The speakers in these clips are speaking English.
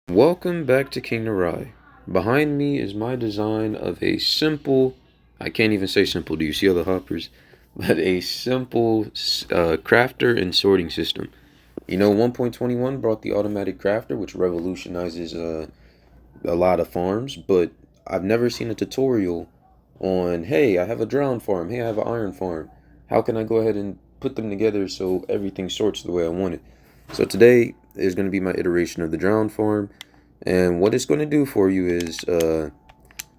Welcome back to King Narai. Behind me is my design of a simple, I can't even say simple, do you see all the hoppers? But a simple crafter and sorting system. 1.21 brought the automatic crafter, which revolutionizes a lot of farms, but I've never seen a tutorial on, hey, I have a drown farm, hey, I have an iron farm. How can I go ahead and put them together so everything sorts the way I want it? So today is going to be my iteration of the drown farm, and what it's going to do for you is,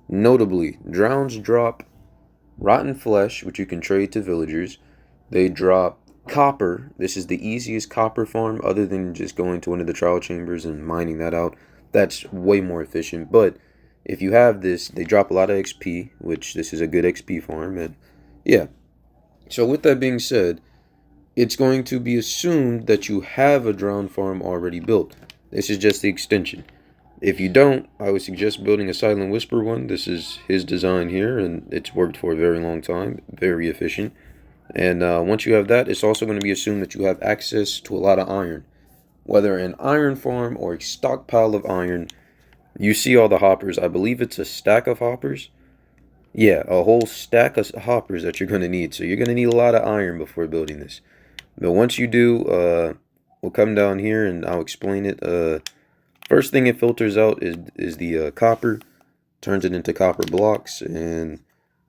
notably, drowns drop rotten flesh, which you can trade to villagers. They drop copper. This is the easiest copper farm other than just going to one of the trial chambers and mining that out. That's way more efficient. But if you have this, they drop a lot of XP, which this is a good XP farm. And yeah. So with that being said, it's going to be assumed that you have a drown farm already built. This is just the extension. If you don't, I would suggest building a Silent Whisper one. This is his design here, and it's worked for a very long time. Very efficient. And once you have that, it's also going to be assumed that you have access to a lot of iron. Whether an iron farm or a stockpile of iron, you see all the hoppers. I believe it's a stack of hoppers. Yeah, a whole stack of hoppers that you're going to need. So you're going to need a lot of iron before building this. But once you do, we'll come down here and I'll explain it. First thing it filters out is the copper, turns it into copper blocks, and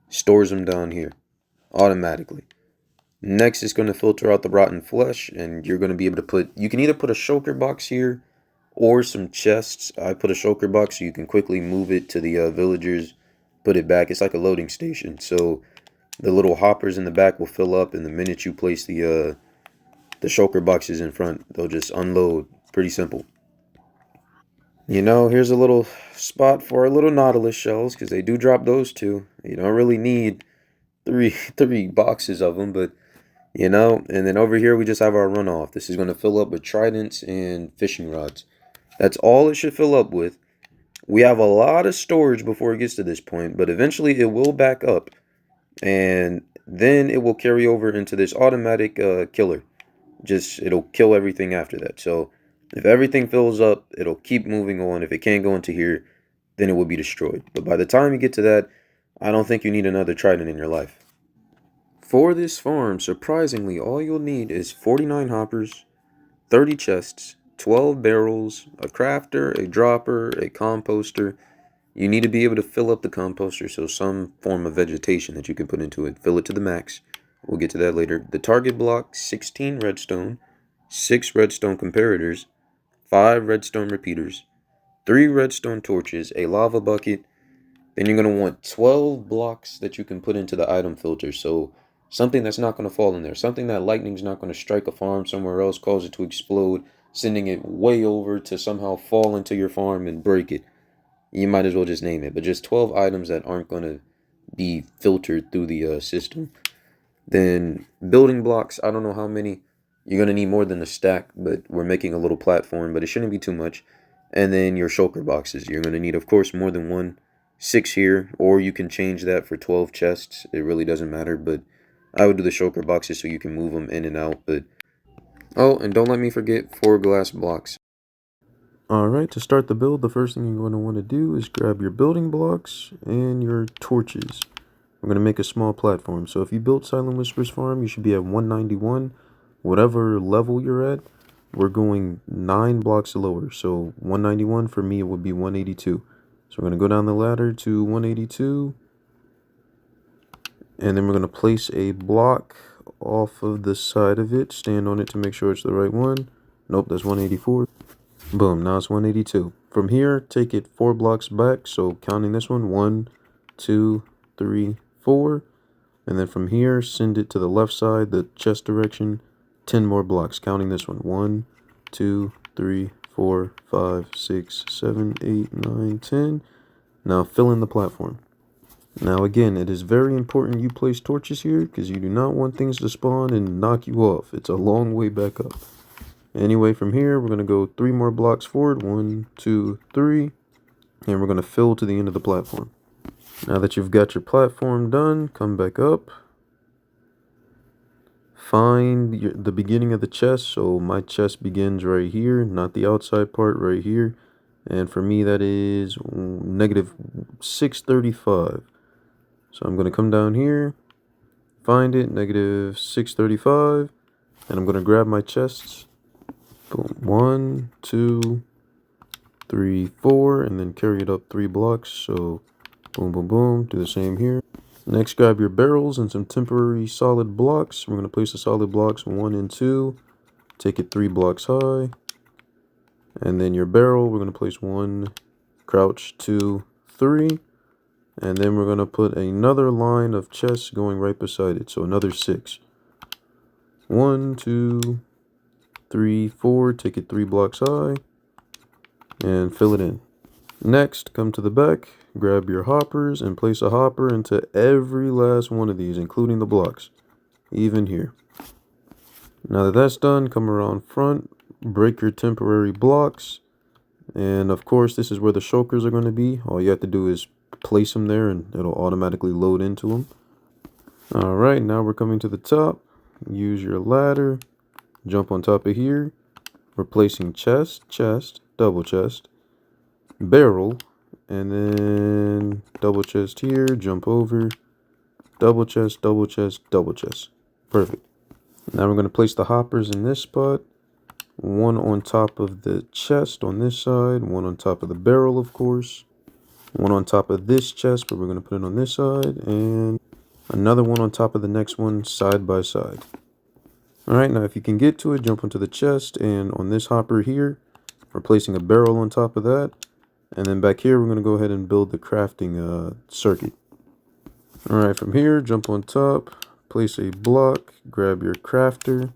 stores them down here automatically. Next, it's going to filter out the rotten flesh, and you're going to be able to you can either put a shulker box here or some chests. I put a shulker box so you can quickly move it to the villagers, put it back. It's like a loading station. So the little hoppers in the back will fill up, and the minute you place the shulker boxes in front, they'll just unload. Pretty simple. Here's a little spot for our little Nautilus shells, because they do drop those too. You don't really need three boxes of them, but and then over here we just have our runoff. This is going to fill up with tridents and fishing rods. That's all it should fill up with. We have a lot of storage before it gets to this point, but eventually it will back up, and then it will carry over into this automatic killer. It'll kill everything after that. So if everything fills up, it'll keep moving on. If it can't go into here, then it will be destroyed. But by the time you get to that, I don't think you need another trident in your life. For this farm, surprisingly, all you'll need is 49 hoppers, 30 chests, 12 barrels, a crafter, a dropper, a composter. You need to be able to fill up the composter, so some form of vegetation that you can put into it. Fill it to the max. We'll get to that later. The target block, 16 redstone, 6 redstone comparators, 5 redstone repeaters, 3 redstone torches, a lava bucket. Then you're going to want 12 blocks that you can put into the item filter. So something that's not going to fall in there. Something that lightning's not going to strike a farm somewhere else, cause it to explode, sending it way over to somehow fall into your farm and break it. You might as well just name it. But just 12 items that aren't going to be filtered through the system. Then building blocks, I don't know how many. You're going to need more than a stack, but we're making a little platform, but it shouldn't be too much. And then your shulker boxes. You're going to need, of course, more than one. 6 here, or you can change that for 12 chests. It really doesn't matter, but I would do the shulker boxes so you can move them in and out. But oh, and don't let me forget 4 glass blocks. Alright, to start the build, the first thing you're going to want to do is grab your building blocks and your torches. We're going to make a small platform. So if you built Silent Whispers Farm, you should be at 191. Whatever level you're at, we're going 9 blocks lower. So 191, for me, it would be 182. So we're going to go down the ladder to 182. And then we're going to place a block off of the side of it. Stand on it to make sure it's the right one. Nope, that's 184. Boom, now it's 182. From here, take it 4 blocks back. So counting this one, 1, 2, 3, 4. And then from here, send it to the left side, the chest direction, 10 more blocks. Counting this one, 1, 2, 3, 4, 5, 6, 7, 8, 9, 10. Now fill in the platform. Now again, it is very important you place torches here because you do not want things to spawn and knock you off. It's a long way back up. Anyway, from here, we're going to go 3 more blocks forward. 1, 2, 3. And we're going to fill to the end of the platform. Now that you've got your platform done, come back up. Find the beginning of the chest. So my chest begins right here, not the outside part, right here. And for me, that is negative 635. So I'm going to come down here, find it, negative 635. And I'm going to grab my chests. Boom. 1, 2, 3, 4. And then carry it up 3 blocks. So boom, boom, boom. Do the same here. Next, grab your barrels and some temporary solid blocks. We're going to place the solid blocks 1 and 2. Take it 3 blocks high. And then your barrel, we're going to place 1, crouch, 2, 3. And then we're going to put another line of chests going right beside it. So another 6. 1, 2, 3, 4. Take it 3 blocks high. And fill it in. Next, come to the back. Grab your hoppers and place a hopper into every last one of these, including the blocks. Even here. Now that that's done, come around front. Break your temporary blocks. And of course, this is where the shulkers are going to be. All you have to do is place them there and it'll automatically load into them. Alright, now we're coming to the top. Use your ladder. Jump on top of here. We're placing chest, chest, double chest, barrel, and then double chest here, jump over, double chest, double chest, double chest. Perfect. Now we're going to place the hoppers in this spot. One on top of the chest on this side, one on top of the barrel, of course. One on top of this chest, but we're going to put it on this side, and another one on top of the next one, side by side. Alright, now if you can get to it, jump onto the chest, and on this hopper here, we're placing a barrel on top of that. And then back here, we're going to go ahead and build the crafting circuit. Alright, from here, jump on top, place a block, grab your crafter,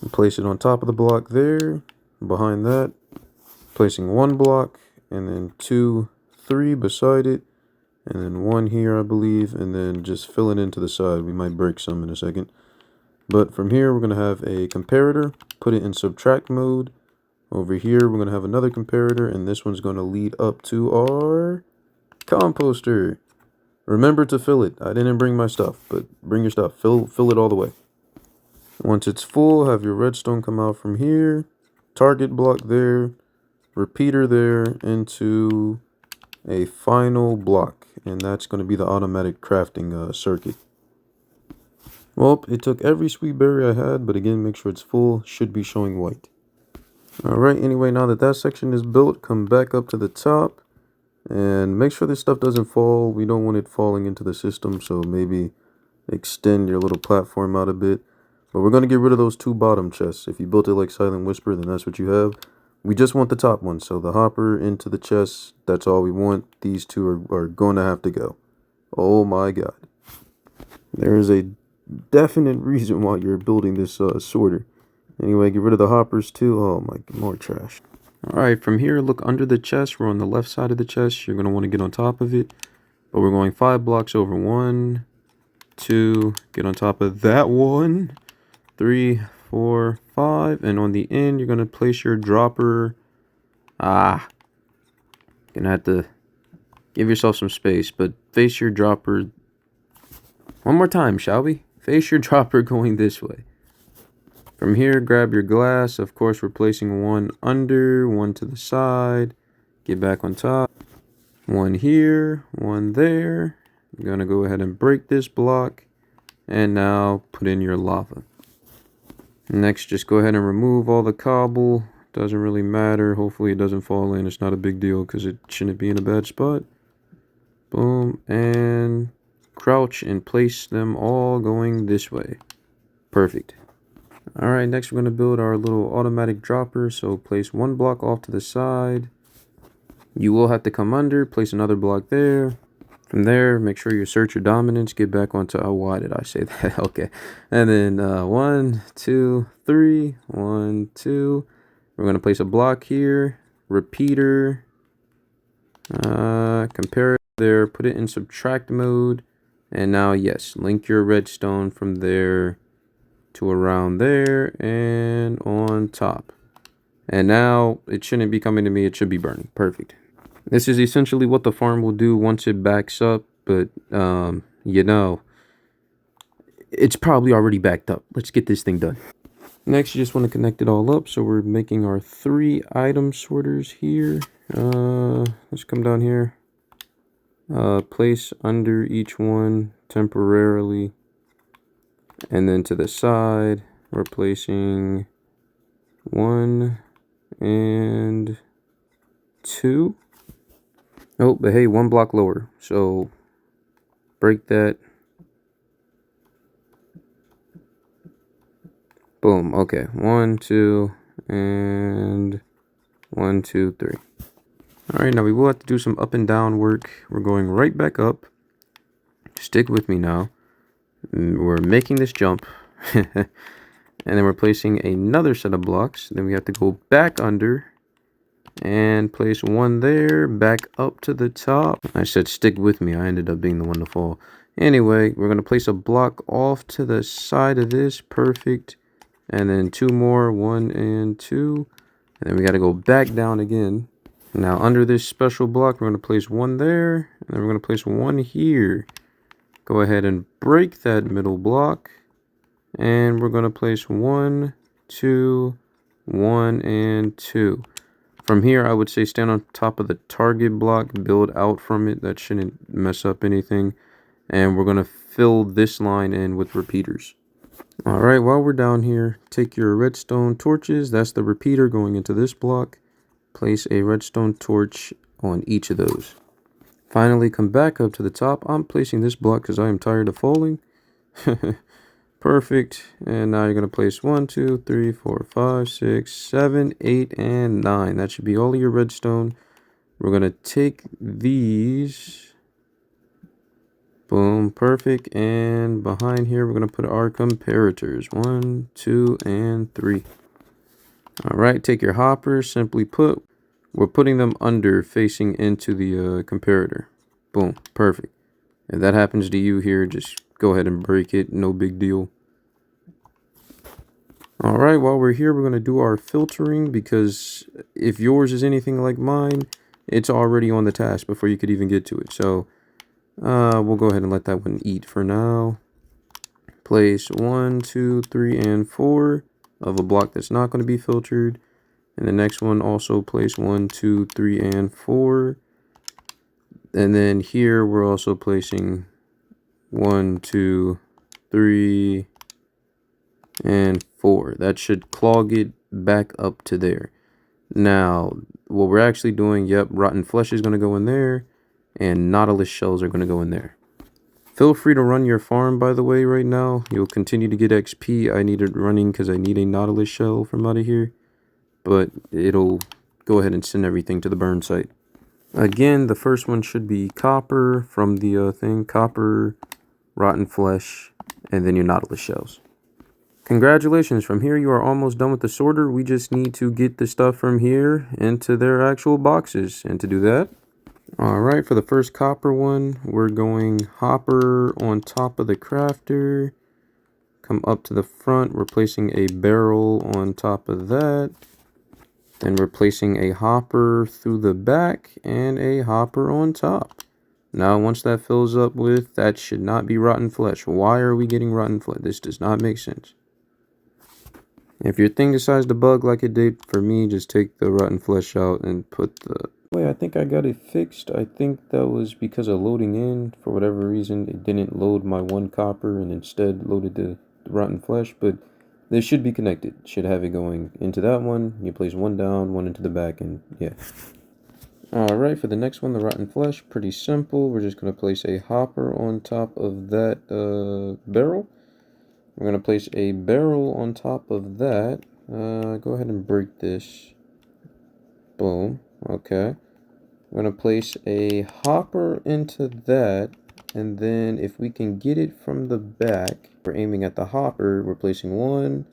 and place it on top of the block there. Behind that, placing 1 block, and then 2, 3 beside it, and then 1 here, I believe, and then just fill it into the side. We might break some in a second. But from here, we're going to have a comparator, put it in subtract mode. Over here, we're going to have another comparator, and this one's going to lead up to our composter. Remember to fill it. I didn't bring my stuff, but bring your stuff. Fill it all the way. Once it's full, have your redstone come out from here. Target block there. Repeater there into a final block. And that's going to be the automatic crafting circuit. Well, it took every sweet berry I had, but again, make sure it's full. Should be showing white. Alright, anyway, now that that section is built, come back up to the top and make sure this stuff doesn't fall. We don't want it falling into the system, so maybe extend your little platform out a bit. But we're going to get rid of those 2 bottom chests. If you built it like Silent Whisper, then that's what you have. We just want the top one, so the hopper into the chest, that's all we want. These 2 are going to have to go. Oh my god. There is a definite reason why you're building this sorter. Anyway, get rid of the hoppers too. Oh my, more trash. Alright, from here, look under the chest. We're on the left side of the chest. You're going to want to get on top of it. But we're going 5 blocks over. 1, 2, get on top of that one. 3, 4, 5. And on the end, you're going to place your dropper. Gonna have to give yourself some space. But face your dropper. One more time, shall we? Face your dropper going this way. From here, grab your glass. Of course, we're placing 1 under, 1 to the side. Get back on top. 1 here, 1 there. You're going to go ahead and break this block. And now put in your lava. Next, just go ahead and remove all the cobble. Doesn't really matter. Hopefully it doesn't fall in. It's not a big deal because it shouldn't be in a bad spot. Boom. And crouch and place them all going this way. Perfect. Alright, next we're going to build our little automatic dropper. So place 1 block off to the side. You will have to come under, place another block there. From there, make sure you search your dominance, get back onto, oh, why did I say that? Okay. And then 1, 2, 3, 1, 2. We're going to place a block here, repeater, compare it there, put it in subtract mode. And now, yes, link your redstone from there to around there and on top. And now it shouldn't be coming to me, it should be burning. Perfect. This is essentially what the farm will do once it backs up, but you know, it's probably already backed up. Let's get this thing done. Next, you just want to connect it all up. So we're making our 3 item sorters here. Let's come down here. Place under each one temporarily. And then to the side, we're placing 1 and 2. Oh, but hey, 1 block lower. So break that. Boom. Okay. 1, 2, and 1, 2, 3. All right, now we will have to do some up and down work. We're going right back up. Stick with me now. We're making this jump. And then we're placing another set of blocks. Then we have to go back under and place 1 there, back up to the top. I said stick with me. I ended up being the one to fall. Anyway, we're going to place a block off to the side of this. Perfect. And then 2 more, 1 and 2. And then we got to go back down again. Now under this special block, we're going to place 1 there. And then we're going to place 1 here. Go ahead and break that middle block. And we're going to place 1, 2, 1, and 2. From here, I would say stand on top of the target block, build out from it. That shouldn't mess up anything. And we're going to fill this line in with repeaters. All right, while we're down here, take your redstone torches. That's the repeater going into this block. Place a redstone torch on each of those. Finally, come back up to the top. I'm placing this block because I am tired of falling. Perfect. And now you're going to place 1, 2, 3, 4, 5, 6, 7, 8, and 9. That should be all of your redstone. We're going to take these. Boom. Perfect. And behind here, we're going to put our comparators. 1, 2, and 3. All right. Take your hoppers. Simply put, we're putting them under facing into the comparator. Boom. Perfect. If that happens to you here, just go ahead and break it. No big deal. All right, while we're here, we're going to do our filtering because if yours is anything like mine, it's already on the task before you could even get to it. So we'll go ahead and let that one eat for now. Place 1, 2, 3, and 4 of a block that's not going to be filtered. And the next one also place 1, 2, 3, and 4. And then here we're also placing 1, 2, 3, and 4. That should clog it back up to there. Now, what we're actually doing, yep, rotten flesh is going to go in there, and nautilus shells are going to go in there. Feel free to run your farm, by the way, right now. You'll continue to get XP. I need it running because I need a nautilus shell from out of here. But it'll go ahead and send everything to the burn site. Again, the first one should be copper from the thing. Copper, rotten flesh, and then your nautilus shells. Congratulations, from here you are almost done with the sorter. We just need to get the stuff from here into their actual boxes. And to do that, alright, for the first copper one, we're going hopper on top of the crafter. Come up to the front, we're placing a barrel on top of that. Then we're placing a hopper through the back and a hopper on top. Now, once that fills up with, that should not be rotten flesh. Why are we getting rotten flesh? This does not make sense. If your thing decides to bug like it did for me, just take the rotten flesh out and put the... Wait, I think I got it fixed. I think that was because of loading in. For whatever reason, it didn't load my 1 copper and instead loaded the rotten flesh. But they should be connected. Should have it going into that one. You place 1 down, 1 into the back, and yeah. Alright, for the next one, the rotten flesh, pretty simple. We're just going to place a hopper on top of that barrel. We're going to place a barrel on top of that. Go ahead and break this. Boom. Okay. We're going to place a hopper into that. And then if we can get it from the back, we're aiming at the hopper. We're placing 1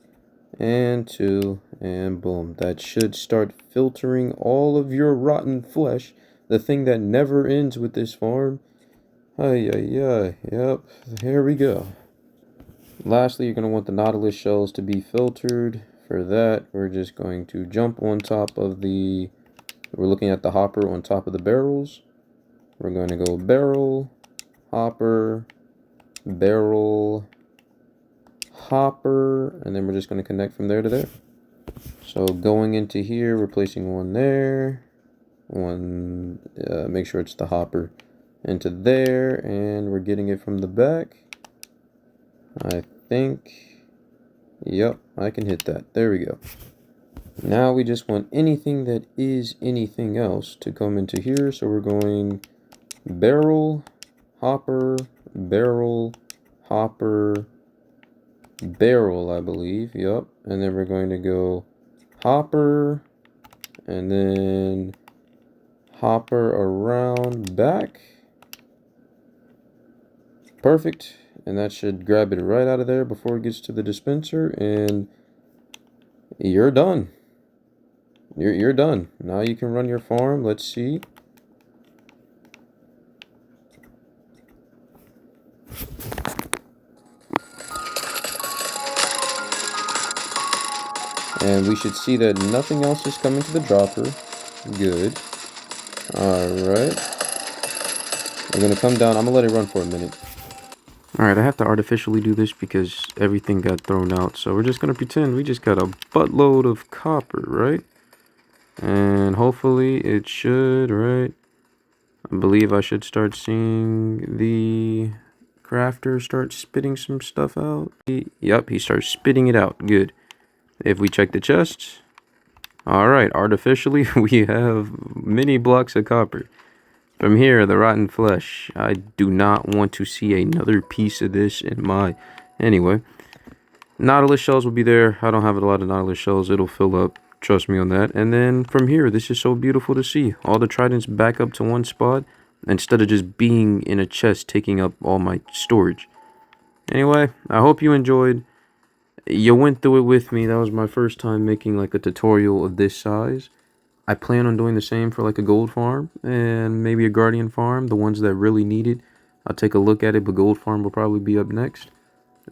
and 2 and boom. That should start filtering all of your rotten flesh. The thing that never ends with this farm. Ay, ay, ay. Yep. Here we go. Lastly, you're going to want the nautilus shells to be filtered. For that, we're just going to jump on top of the... We're looking at the hopper on top of the barrels. We're going to go barrel, hopper, barrel, hopper, and then we're just going to connect from there to there. So going into here, we're placing 1 there, one, make sure it's the hopper, into there, and we're getting it from the back. I think, yep, I can hit that. There we go. Now we just want anything that is anything else to come into here, so we're going barrel, hopper, barrel, hopper, barrel, I believe, yep, and then we're going to go hopper, and then hopper around back. Perfect. And that should grab it right out of there before it gets to the dispenser, and you're done. You're done. Now you can run your farm. Let's see. And we should see that nothing else is coming to the dropper. Good. Alright. We're going to come down. I'm going to let it run for a minute. Alright, I have to artificially do this because everything got thrown out. So we're just going to pretend we just got a buttload of copper, right? And hopefully it should, right? I believe I should start seeing the crafter start spitting some stuff out. Yep, he starts spitting it out. Good. If we check the chests, alright, artificially we have many blocks of copper. From here, the rotten flesh. I do not want to see another piece of this in my... Anyway, Nautilus shells will be there. I don't have a lot of Nautilus shells. It'll fill up. Trust me on that. And then from here, this is so beautiful to see. All the tridents back up to one spot instead of just being in a chest taking up all my storage. Anyway, I hope you enjoyed. You went through it with me. That was my first time making like a tutorial of this size. I plan on doing the same for like a gold farm and maybe a guardian farm, the ones that really need it. I'll take a look at it, but gold farm will probably be up next.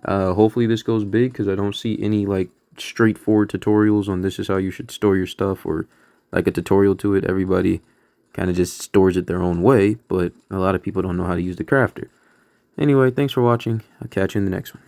Hopefully this goes big because I don't see any like straightforward tutorials on this is how you should store your stuff or like a tutorial to it. Everybody kind of just stores it their own way, but a lot of people don't know how to use the crafter. Anyway, thanks for watching. I'll catch you in the next one.